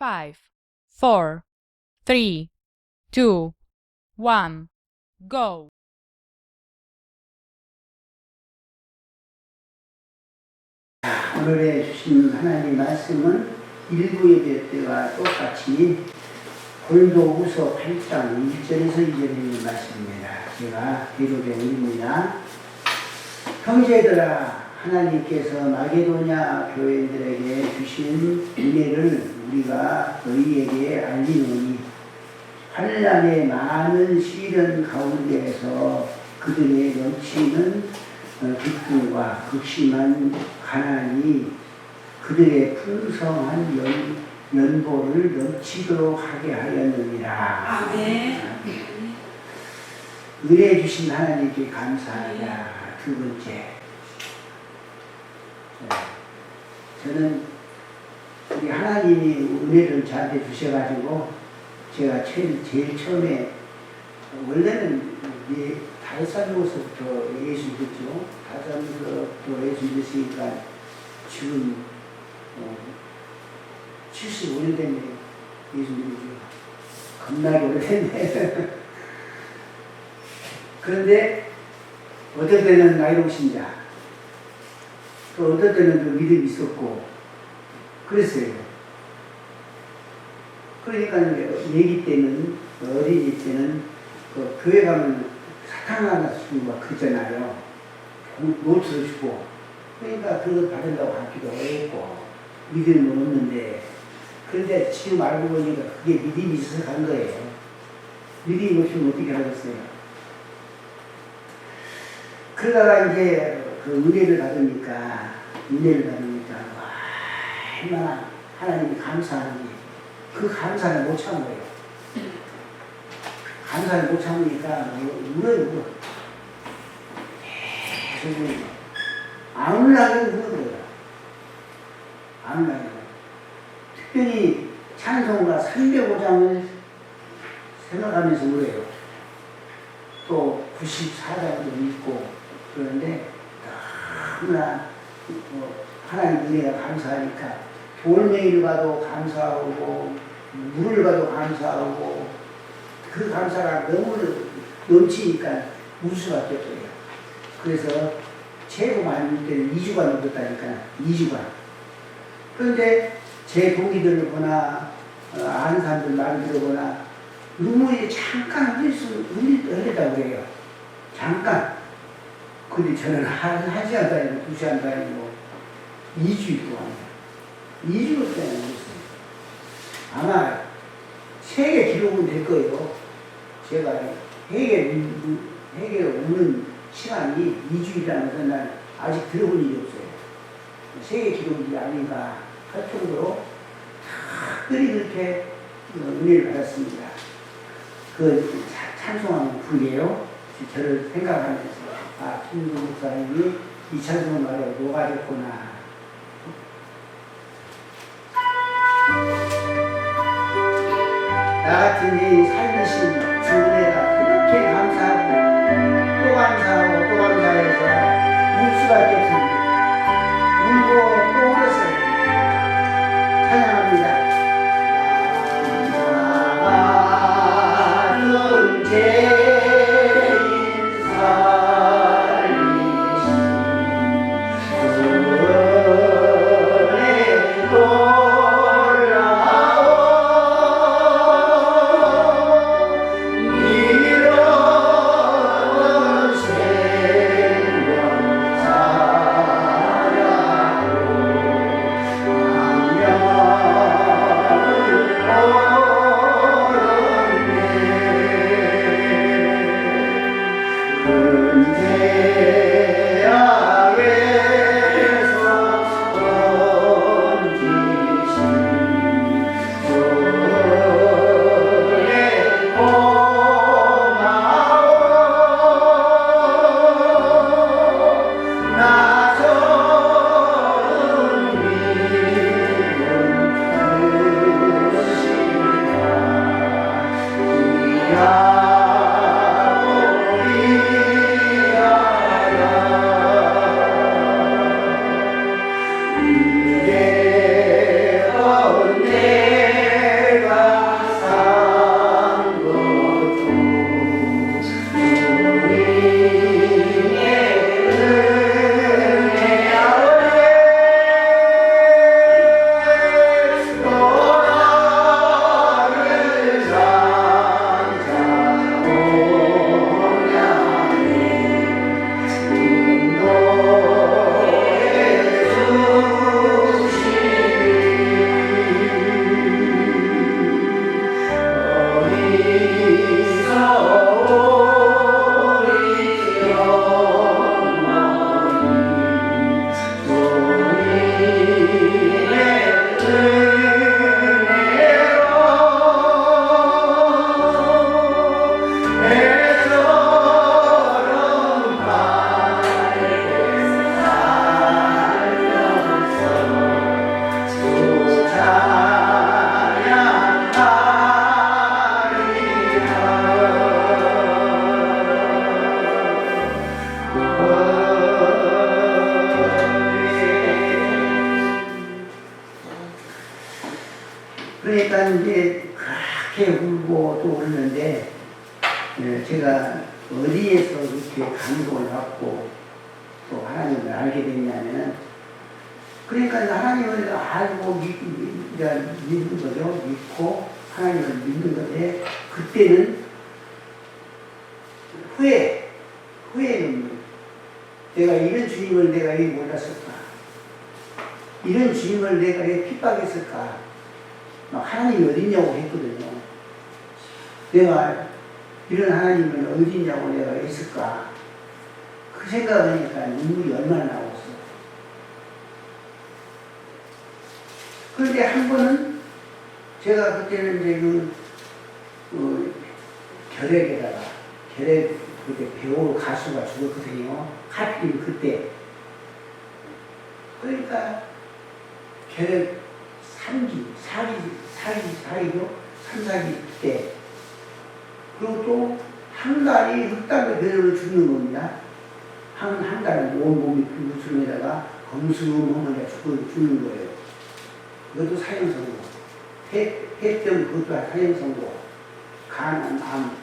5, 4, 3, 2, 1, go! 오늘의 주신 하나님 말씀은 일부 예배 때와 똑같이 골도 후서 8장 1절에서 2절에 있는 말씀입니다. 제가 기록해 올립니다. 형제들아, 하나님께서 마게도냐 교회들에게 주신 은혜를 우리가 너희에게 알리노니 환난의 많은 시련 가운데에서 그들의 넘치는 기쁨과 극심한 가난이 그들의 풍성한 연보를 넘치도록 하게 하였느니라. 아멘. 은혜 주신 하나님께 감사하자. 두 번째, 저는 우리 하나님이 은혜를 저한테 주셔가지고 제가 제일 처음에 원래는 5살 먹어서부터 예수 믿었죠. 5살 먹어서부터 예수 믿었으니까 지금 75년 됐네. 예수 믿었죠. 겁나게 오래됐네. 그런데 어떨 때는 나이로 신자, 또 어떨 때는 좀 믿음이 있었고 그랬어요. 그러니까 애기 때는, 어린이 때는 그 교회 가면 사탕 하나 주고 막 그러잖아요. 노트를 주고. 그러니까 그걸 받으려고 하기도 했고 믿음은 없는데, 그런데 지금 알고 보니까 그게 믿음이 있어서 간 거예요. 믿음이 없으면 어떻게 하겠어요? 그러다가 이제 그 은혜를 받으니까 와, 얼마나 하나님이 감사한지 그 감사를 못 참아요. 감사를 못 참으니까 울어요. 계속 아울나게 우는 거예요. 아울나게. 특별히 찬송가 305장을 생각하면서 울어요. 또 94장도 읽고 그런데 너무나 하나님 은혜가 감사하니까 돌멩이를 봐도 감사하고 물을 봐도 감사하고 그 감사가 너무 넘치니까 울 수밖에 없어요. 그래서 최고 많이 울 때는 2주간 울었다니까. 2주간. 그런데 제 동기들을 보나 아는 사람들 말을 들어보나 눈물이 잠깐 흘린다고 그래요. 잠깐. 근데 저는 1시간 다니고 2시간 다니고 2주 동안 2주 동안 울었어요. 아마 세계 기록은 될 거예요. 제가 해외 오는 시간이 2주일이라는 것은 난 아직 들어본 일이 없어요. 세계 기록이 아닌가 할 정도로 특별히 그렇게 은혜를 받았습니다. 그 찬송하는 분이에요. 저를 생각하면서 김구 목사님이 이 찬송을 말해 녹아졌구나. 나 같은 이 살리신 주 은혜가 그렇게 감사하고 또 감사하고 또 감사해서 울 수밖에 없습니다. 울고 또 울었어요. 찬양합니다. 나는 죄인 살리신 은혜 놀라워 그러니까 이제 그렇게 울고 또 울는데 제가 어디에서 이렇게 감동을 받고 또 하나님을 알게 됐냐면 그러니까 하나님을 알고 믿는 거죠. 믿고 하나님을 믿는 건데 그때는 후회는 내가 이런 주님을 내가 왜 몰랐을까? 이런 주님을 내가 왜 핍박했을까? 하나님이 어딨냐고 했거든요. 내가 이런 하나님은 어딨냐고 내가 했을까? 그 생각하니까 눈물이 얼마나 나왔어. 그런데 한 번은 제가 그때는 이제 결핵 그때 배우 가수가 죽었거든요. 하필 그때. 그러니까 결핵 3기, 4기죠? 3, 4기 때. 그리고 또 한 달이 흑당의 배로를 죽는 겁니다. 한 달은 온 몸이 무술에다가 검수하면 죽는 거예요. 그것도 사형선고. 폐병 그것도 사형선고. 암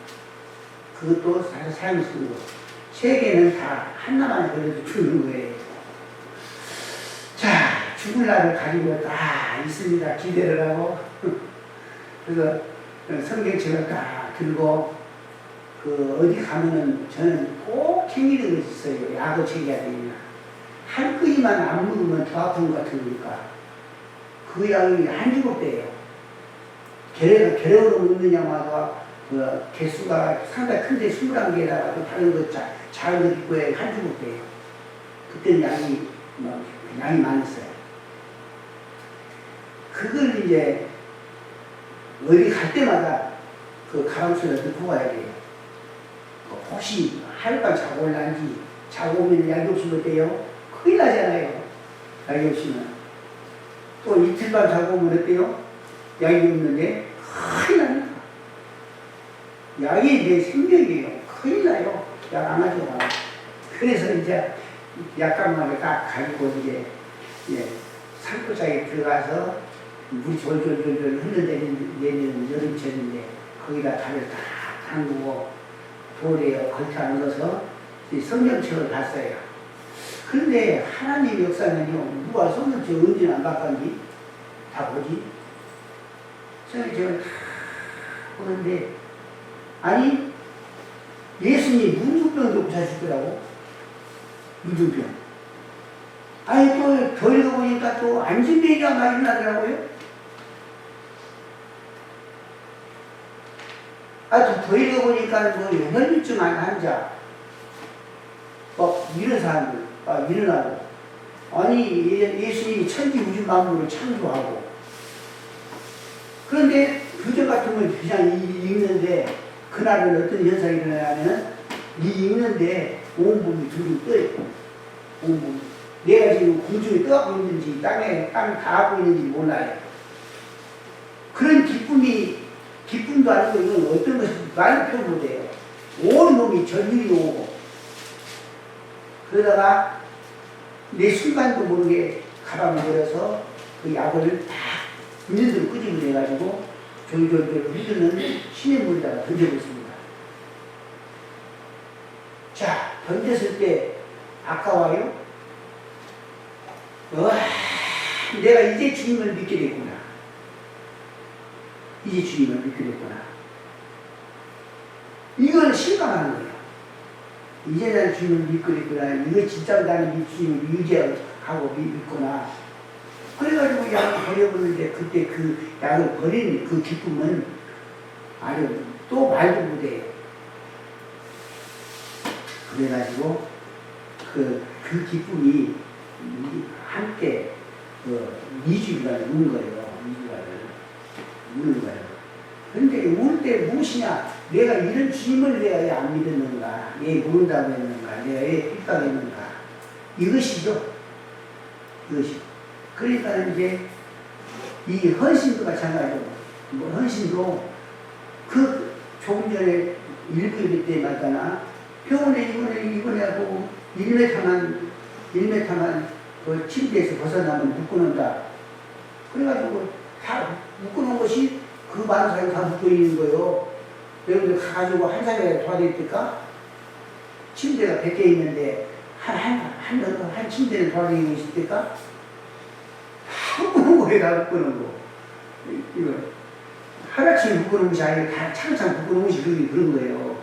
그것도 사형선고. 세 개는 다 하나만 걸려도 죽는 거예요. 자, 죽을 날을 가지고 다 있습니다. 기대를 하고. 그래서 성경책을 다 들고 어디 가면은 저는 꼭 챙기는 것이 있어요. 약을 챙겨야 됩니다. 한 끄기만 안 먹으면 더 아픈 것 같으니까 그 약이 한 주먹대예요. 계량으로 먹는 약마다 개수가 상당히 큰데 21개에다가 또 다른 거 작은 거 있고 한 주먹대예요. 그때는 양이 많았어요. 그걸 이제 어디 갈 때마다 그 가방수를 넣고 가야 돼요. 혹시 하룻밤 자고 올란지 자고 오면 약이 없으면 어때요? 큰일 나잖아요. 약이 없으면. 또 이틀밤 자고 오면 어때요? 약이 없는데 큰일 납니다. 약이 내 생명이에요. 큰일 나요. 약 안 가져가. 그래서 이제 약간만 딱 가지고 이제 산골짜기에 들어가서 물이 졸졸졸 흐르는 여름철인데 거기다 다리를 딱 담그고 돌에 걸터 넣어서 성경책을 봤어요. 그런데 하나님 역사는요, 누가 성경책 언제나 안 바꿨니? 다 보지? 성경책을 다 보는데, 아니, 예수님 문둥병도 고쳐주더라고. 문둥병. 아니, 또, 더 읽어보니까 또 안진뱅이가 막 일어나더라고요. 더 읽어보니까 혈류증 환자, 이런 사람들, 일어나고. 아니, 예수님이 천지 우주 만물을 창조하고. 그런데 그저 같은 걸 그냥 읽는데, 그날은 어떤 현상이 일어나냐면, 읽는데 온몸이 둥둥 떠요. 온몸이. 내가 지금 공중에 떠갖고 있는지, 땅에 닿고 있는지 몰라요. 그런 기쁨도 아니고 이건 어떤 것인지 말로 표현 못해요. 온 몸이 전율이 오고 그러다가 내 순간도 모르게 가방을 들어서 그 약을 딱 인연대로 끄집어내가지고 졸졸졸 흐르는 시냇물에다가 던져봤습니다. 자, 던졌을 때 아까워요? 내가 이제 주님을 믿게 됐구나. 이제 주님을 믿게 됐구나. 이걸 실감하는 거예요. 이제 나는 주님을 믿게 됐구나. 이거 진짜 나는 주님을 유지하고 믿구나. 그래가지고 약을 버려버리는데 그때 그 약을 버린 그 기쁨은 아주 또 말도 못해요. 그래가지고 그 기쁨이 함께 2주간을 우는 거예요. 2주간을 우는 거예요. 그런데 울 때 무엇이냐? 내가 이런 주님을 내가 왜 안 믿었는가? 왜 모른다고 했는가? 내가 왜 핍박했는가? 이것이죠. 이것이. 그러니까 이제 이 헌신도 마찬가지고, 헌신도 그 조금 전에 일부 예배 때마다나 병원에 입원하고 1m만 그 침대에서 벗어나면 묶어놓는다. 그래가지고 다 묶어놓은 거 것이 그 많은 사람이 다 묻고 있는 거예요. 여러분들 가가지고 한 사람에 도와드릴까? 침대가 100개 있는데 한 침대는 도와드리고 있을까? 다 묶어놓은 거예요. 다 묶어놓은 거. 이거 하루아침에 묶어놓은 것이 아니라 다 차근차근 묶어놓은 것이 그런 거예요.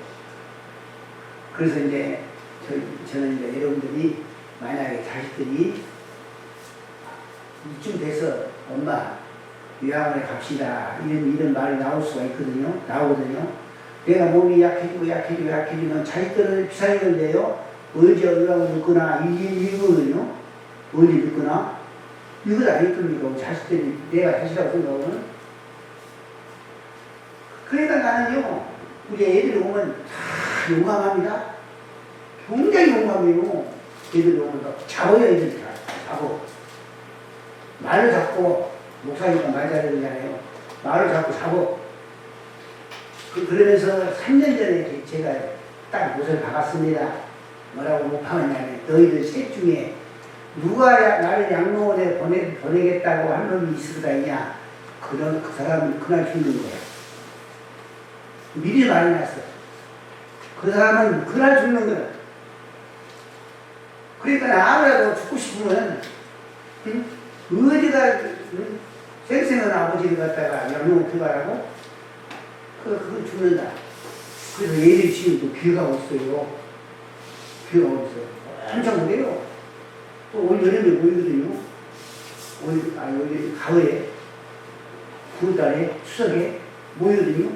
그래서 이제 저는 이제 여러분들이 만약에 자식들이 이쯤 돼서 엄마 요양원에 갑시다 이런 말이 나올 수가 있거든요. 나오거든요. 내가 몸이 약해지면 자식들을 비싸게 건데요. 언제 요양원 넣거나 이거거든요. 언제 넣거나 이거 아니겠습니까? 자식들이 내가 자식이라고 생각하면. 그러니까 나는요 우리 애들이 오면 다 용감합니다. 굉장히 용감해요. 애들이 오면 잡아요. 애들이 다 잡아. 말을 잡고 목사니까 말 잘해주잖아요. 말을 잡고 잡어. 그러면서 3년 전에 제가 딱 못을 박았습니다. 뭐라고 못 박았냐면 너희들 셋 중에 누가 나를 양로원에 보내겠다고 한 놈이 있을까 있냐. 그 사람은 그날 죽는 거야. 미리 말이 났어. 그 사람은 그날 죽는 거야. 그러니까 아무라도 죽고 싶으면 어디가 생생한 아버지를 갖다가 양로원 들어가라고? 그건 죽는다. 그래서 애들이 지금 또 귀가 없어요. 귀가 없어요. 엄청 그래요. 또 올 여름에 모이거든요. 올 가을에, 9월달에, 추석에 모이거든요.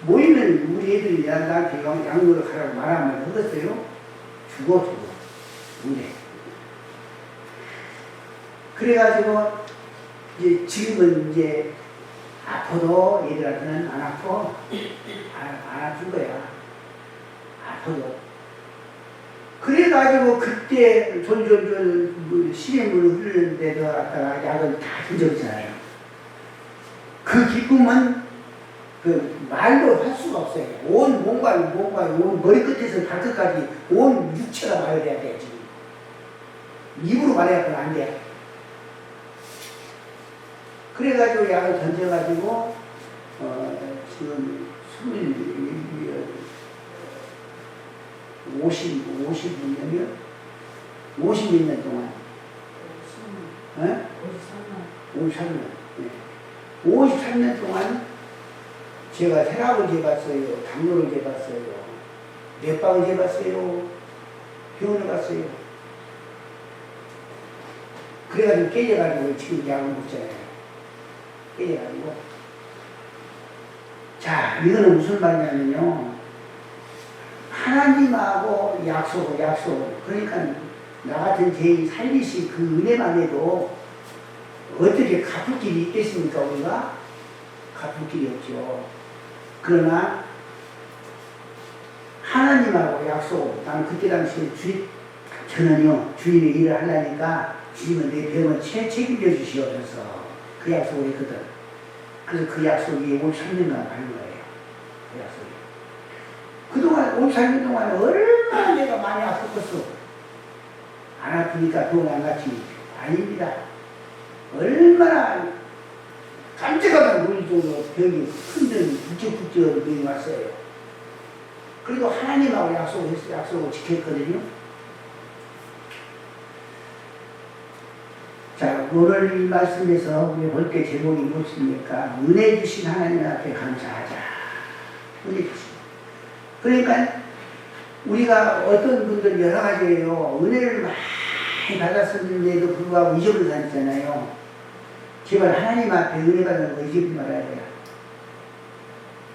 모이면 우리 애들이 나한테 양로를 가라고 말하면 하겠어요? 죽어. 문제. 그래가지고, 지금은 이제, 아파도 애들한테는 안 아파. 안 아픈 거야. 아파도. 그래가지고 그때 졸졸졸 시냇물을 흐르는 데도 갖다가 약을 다 던졌잖아요. 그 기쁨은 그 말로 할 수가 없어요. 온 몸과 온 머리끝에서 발끝까지 온 육체가 말해야 돼, 지금. 입으로 말해야 안 돼. 그래가지고 약을 던져가지고, 지금 50몇 년 동안. 53년. 네. 53년 동안 제가 혈압을 재봤어요. 당뇨를 재봤어요. 뇌빵을 재봤어요. 병원을 갔어요. 그래가지고 깨져가지고 지금 약을 먹잖아요. 깨져가지고. 자, 이거는 무슨 말이냐면요. 하나님하고 약속. 그러니까 나 같은 죄인 살리신 그 은혜만 해도 어떻게 갚을 길이 있겠습니까, 우리가? 갚을 길이 없죠. 그러나 하나님하고 약속. 나는 그때 당시에 저는요, 주님의 일을 하려니까 주님은 내 병을 책임져 주시옵소서. 그 약속을 했거든. 그래서 그 약속이 53년간 가는 거예요. 그 약속이. 그동안 53년 동안 얼마나 내가 많이 아팠겠어. 안 아프니까 병원 안 갔지. 아닙니다. 얼마나 깜짝깜짝 놀릴 정도로 병이 흔든 북적북적 병이 왔어요. 그래도 하나님하고 약속을 지켰거든요. 자, 오늘 이 말씀에서 우리 볼 게 제목이 무엇입니까? 은혜 주신 하나님 앞에 감사하자. 은혜 주신. 그러니까 우리가 어떤 분들 여러 가지예요. 은혜를 많이 받았었는데도 불구하고 잊어버린 사람 있잖아요. 제발 하나님 앞에 은혜 받는 거 잊어버리지 말아야 돼요.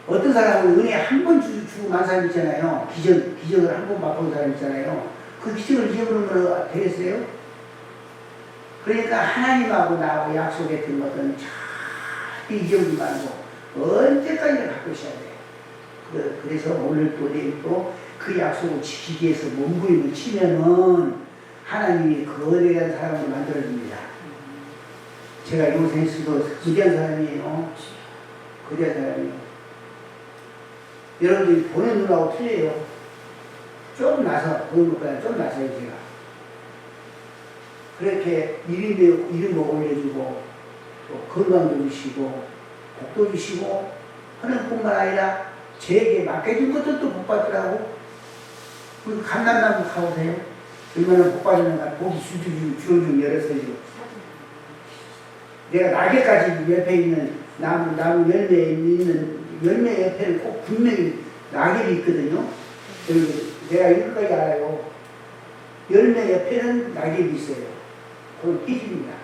어떤 사람은 은혜 한 번 주고 만 사람 있잖아요. 기적을 한 번 맛본 사람 있잖아요. 그 기적을 잊어버리면 되겠어요? 그러니까 하나님하고 나하고 약속했던 것은 잘 잊어버리지 말고 언제까지나 갖고 있어야 돼요. 그래서 오늘 또 내일 또 그 약속을 지키기 위해서 몸부림을 치면은 하나님이 거대한 사람을 만들어줍니다. 제가 요새에서도 거대한 사람이에요. 거대한 사람이에요. 여러분들이 보는 눈하고 틀려요. 좀 나서, 보는 것보다 좀 나서요, 제가. 그렇게 이름 올려주고, 또 건강도 주시고, 복도 주시고 하는 뿐만 아니라 제게 맡겨준 것도 또 복 받으라고. 그리고 감람나무 가보세요. 얼마나 복 받으는가. 복이 줄줄 열었어요. 내가 낙엽까지 옆에 있는 나무 열매에 있는 열매 옆에는 꼭 분명히 낙엽이 있거든요. 내가 이것까지 알아요. 열매 옆에는 낙엽이 있어요. 그건 삐집니다.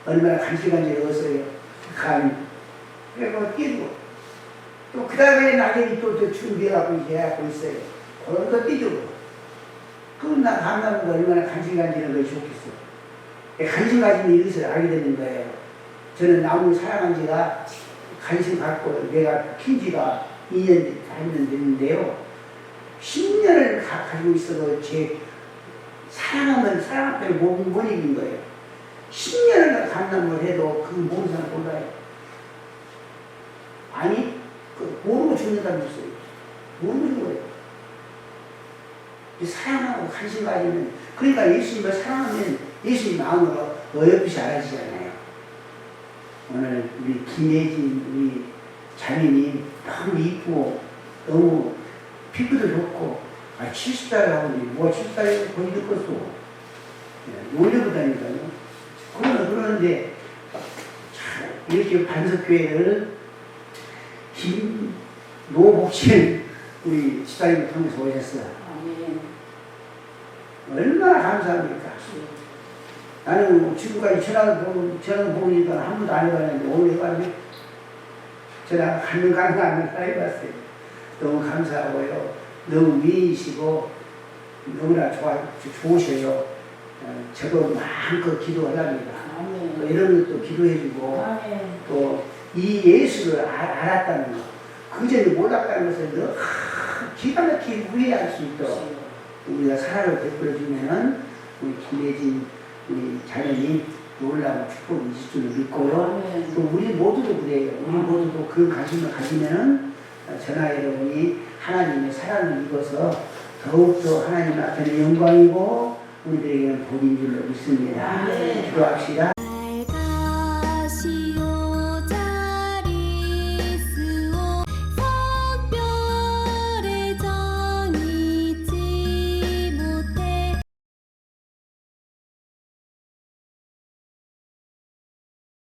얼마나 간질간질했어요. 감이. 그래서 삐지고. 또 그 다음에 낙엽이 또 준비해갖고 있어요. 그런 거 삐지고. 그건 나 감나무가 얼마나 간질간질한 것이 좋겠어. 관심 가지면 이것을 알게 되는 거예요. 저는 나무를 사랑한 지가 관심 갖고 내가 킨 지가 2년 됐는데요. 10년을 가지고 있어도 제 사랑하면 사랑 앞에 못 이긴 거예요. 10년을 감남을 해도 그 모르는 사람 몰라요. 아니, 모르고 죽는 사람이 있어요. 모르고 죽는 거예요. 사랑하고 관심 가지면, 그러니까 예수님을 사랑하면 예수님 마음으로 어여삐이 알아지잖아요. 오늘 우리 김예진 우리 자매님 너무 이쁘고 너무 피부도 좋고 70살이 하고니 뭐 70살이 거의 듣겠어. 놀려보다니까요. 그러는데 이렇게 반석교회를 김노복신 우리 집사님을 통해서 오셨어요. 얼마나 감사합니까? 나는 지금까지 전화 보니까 한 번도 안 해봤는데 오늘 해봤는데 전화 가는 해봤어요. 너무 감사하고요. 너무 미인이시고 너무나 좋으셔요. 저도 마음껏 기도하랍니다. 또 이런 것도 기도해주고 또 이 예수를 알았다는 것, 그전에 몰랐다는 것을 너 기가 막히게 후회할 수 있도록 우리가 사랑을 베풀어주면은 우리 김예진 우리 자녀님 놀라운 축복이 있을 줄 믿고요. 또 우리 모두도 그래요. 우리 모두도 그 관심을 가지면은 저나 여러분이 하나님의 사랑을 입어서 더욱더 하나님 앞에는 영광이고 우리들에게는 복인 줄로 믿습니다. 기도합시다.